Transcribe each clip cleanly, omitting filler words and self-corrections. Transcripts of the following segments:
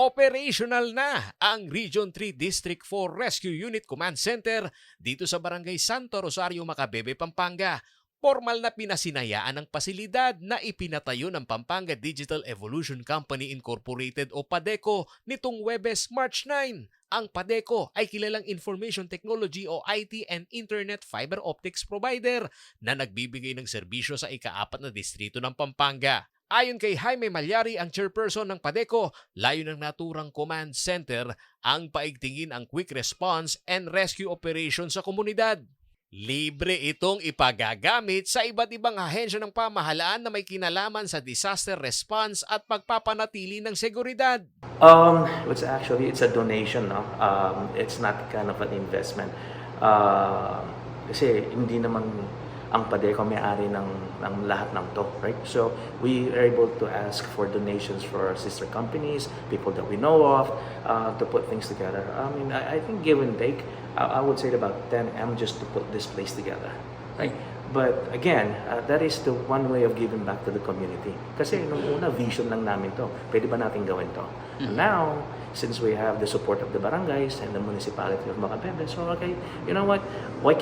Operational na ang Region 3 District 4 Rescue Unit Command Center dito sa Barangay Santo Rosario, Macabebe, Pampanga. Formal na pinasinayaan ng pasilidad na ipinatayo ng Pampanga Digital Evolution Company Incorporated o PADECO nitong Huwebes, March 9. Ang PADECO ay kilalang Information Technology o IT and Internet Fiber Optics provider na nagbibigay ng serbisyo sa ika-4 na distrito ng Pampanga. Ayon kay Jaime Malyari, ang chairperson ng PADECO, layo ng naturang command center ang paigtingin ang quick response and rescue operation sa komunidad. Libre itong ipagagamit sa iba't ibang ahensya ng pamahalaan na may kinalaman sa disaster response at pagpapanatili ng seguridad. It's a donation, no? It's not kind of an investment. Kasi hindi naman ang PADECO may-ari ng lahat ng to, right? So we are able to ask for donations for our sister companies, people that we know of, to put things together. I think give and take, I would say about 10 M just to put this place together, right? But again, that is the one way of giving back to the community. Kasi nung una, vision lang namin to. Pwede ba natin gawin to? And now, since we have the support of the barangays and the municipality of Macabebe, so okay, you know what? Why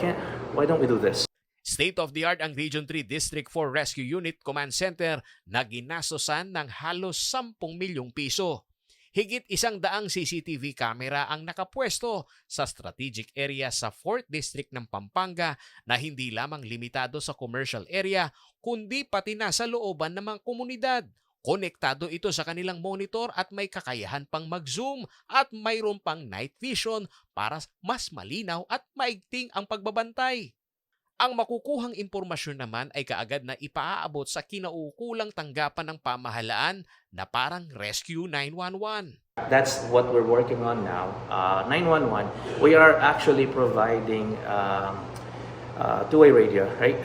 don't we do this? State-of-the-art ang Region 3 District 4 Rescue Unit Command Center na ginastosan ng halos 10 milyong piso. Higit 100 CCTV camera ang nakapwesto sa strategic area sa 4th District ng Pampanga na hindi lamang limitado sa commercial area kundi pati na sa looban ng mga komunidad. Konektado ito sa kanilang monitor at may kakayahan pang mag-zoom at mayroon pang night vision para mas malinaw at maigting ang pagbabantay. Ang makukuhang impormasyon naman ay kaagad na ipaaabot sa kinaukulang tanggapan ng pamahalaan na parang Rescue 911. That's what we're working on now. 911, we are actually providing two-way radio, right?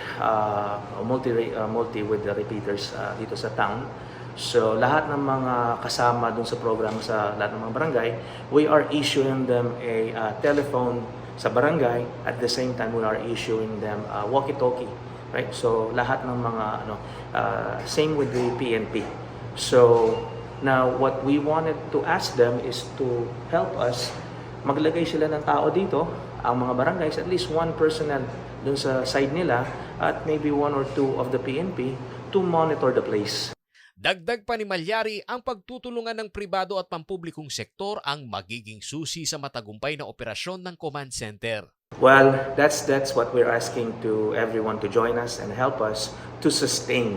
Multi with the repeaters dito sa town. So lahat ng mga kasama dun sa program sa lahat ng mga barangay, we are issuing them a telephone sa barangay. At the same time, we are issuing them walkie-talkie, right? So lahat ng mga same with the PNP. So now what we wanted to ask them is to help us maglagay sila ng tao dito, ang mga barangays, at least one personnel dun sa side nila at maybe one or two of the PNP to monitor the place. Dagdag pa ni Malyari, ang pagtutulungan ng pribado at pampublikong sektor ang magiging susi sa matagumpay na operasyon ng command center. Well, that's what we're asking to everyone to join us and help us to sustain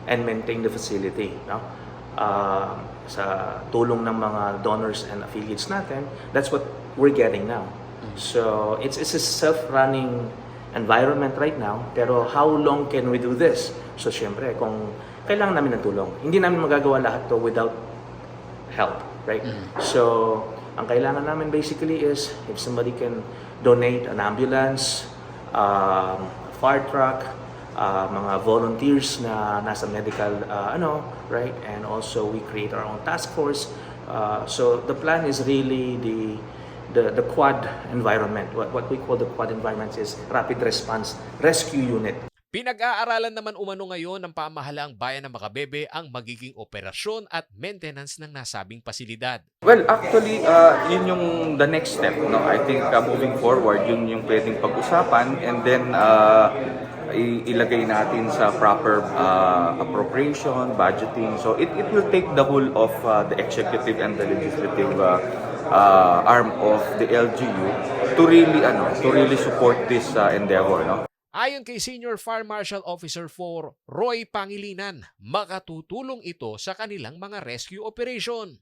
and maintain the facility. No? Sa tulong ng mga donors and affiliates natin, that's what we're getting now. So it's a self-running environment right now, pero how long can we do this? So syempre, kung kailangan namin ng tulong. Hindi namin magagawa lahat to without help, right? So, ang kailangan namin basically is if somebody can donate an ambulance, fire truck, mga volunteers na nasa medical, right? And also we create our own task force. So, the plan is really the quad environment. What we call the quad environment is Rapid Response Rescue Unit. Pinag-aaralan naman umano ngayon ng pamahalaang bayan ng Macabebe ang magiging operasyon at maintenance ng nasabing pasilidad. Well, actually, yun yung the next step. No? I think moving forward, yun yung pwedeng pag-usapan and then ilagay natin sa proper appropriation, budgeting. So it will take the whole of the executive and the legislative arm of the LGU to really support this endeavor. No? Ayon kay Senior Fire Marshal Officer 4 Roy Pangilinan, makatutulong ito sa kanilang mga rescue operation.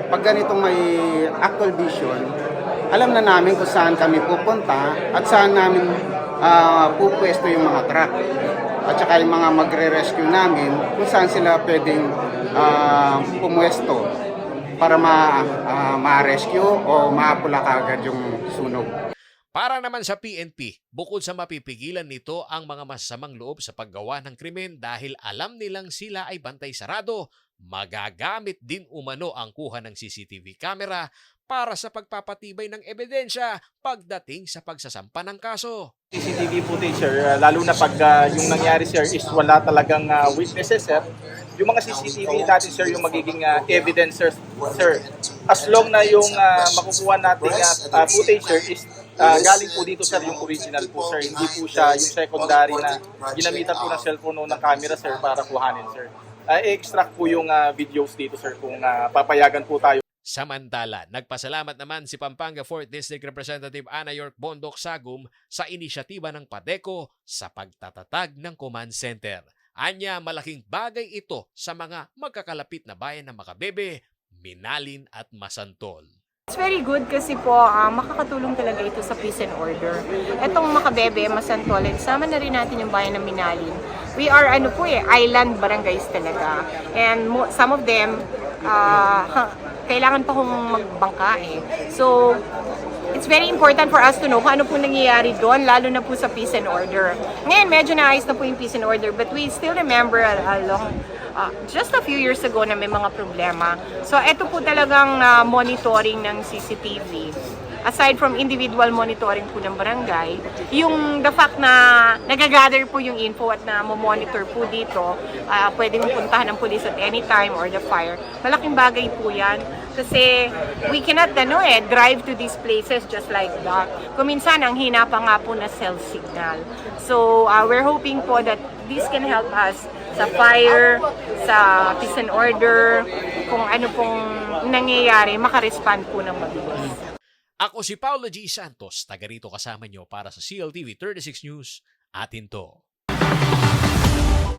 Pag ganitong may actual vision, alam na namin kung saan kami pupunta at saan namin pupwesto yung mga truck. At saka yung mga magre-rescue namin kung saan sila pwedeng pumwesto para ma-rescue o mapula kagad yung sunog. Para naman sa PNP, bukod sa mapipigilan nito ang mga masasamang loob sa paggawa ng krimen dahil alam nilang sila ay bantay sarado, magagamit din umano ang kuha ng CCTV camera para sa pagpapatibay ng ebidensya pagdating sa pagsasampa ng kaso. CCTV footage, sir, lalo na pag yung nangyari, sir, is wala talagang witnesses, sir. yung mga CCTV natin, sir, yung magiging evidence, sir. As long na yung makukuha nating footage, sir, is galing po dito, sir, yung original po, sir. Hindi po siya yung secondary na ginamitan po ng cellphone o ng camera, sir, para kuhanin, sir. I-extract po yung videos dito, sir, kung papayagan po tayo. Samantala, nagpasalamat naman si Pampanga 4th District Representative Ana York Bondok Sagum sa inisyatiba ng PADECO sa pagtatatag ng command center. Anya, malaking bagay ito sa mga magkakalapit na bayan ng Makabebe, Minalin at Masantol. It's very good kasi po makakatulong talaga ito sa peace and order. Etong Makabebe, Masantol, sama na rin natin yung bayan ng Minalin. We are island barangays talaga. And some of them, kailangan pa kong magbangka eh. So, it's very important for us to know kung ano po nangyayari doon, lalo na po sa peace and order. Ngayon, medyo naayos na po yung peace and order, but we still remember just a few years ago na may mga problema. So, ito po talagang monitoring ng CCTV. Aside from individual monitoring po ng barangay, yung the fact na nagagather po yung info at na monitor po dito, pwedeng puntahan ng police at any time or the fire, malaking bagay po yan. Kasi we cannot drive to these places just like that. Kung minsan, ang hina pa nga po na cell signal. So, we're hoping po that this can help us sa fire, sa peace and order, kung ano pong nangyayari, makarespond po ng mabilis. Ako si Paulo G. Santos, taga rito kasama nyo para sa CLTV 36 News. Atin to.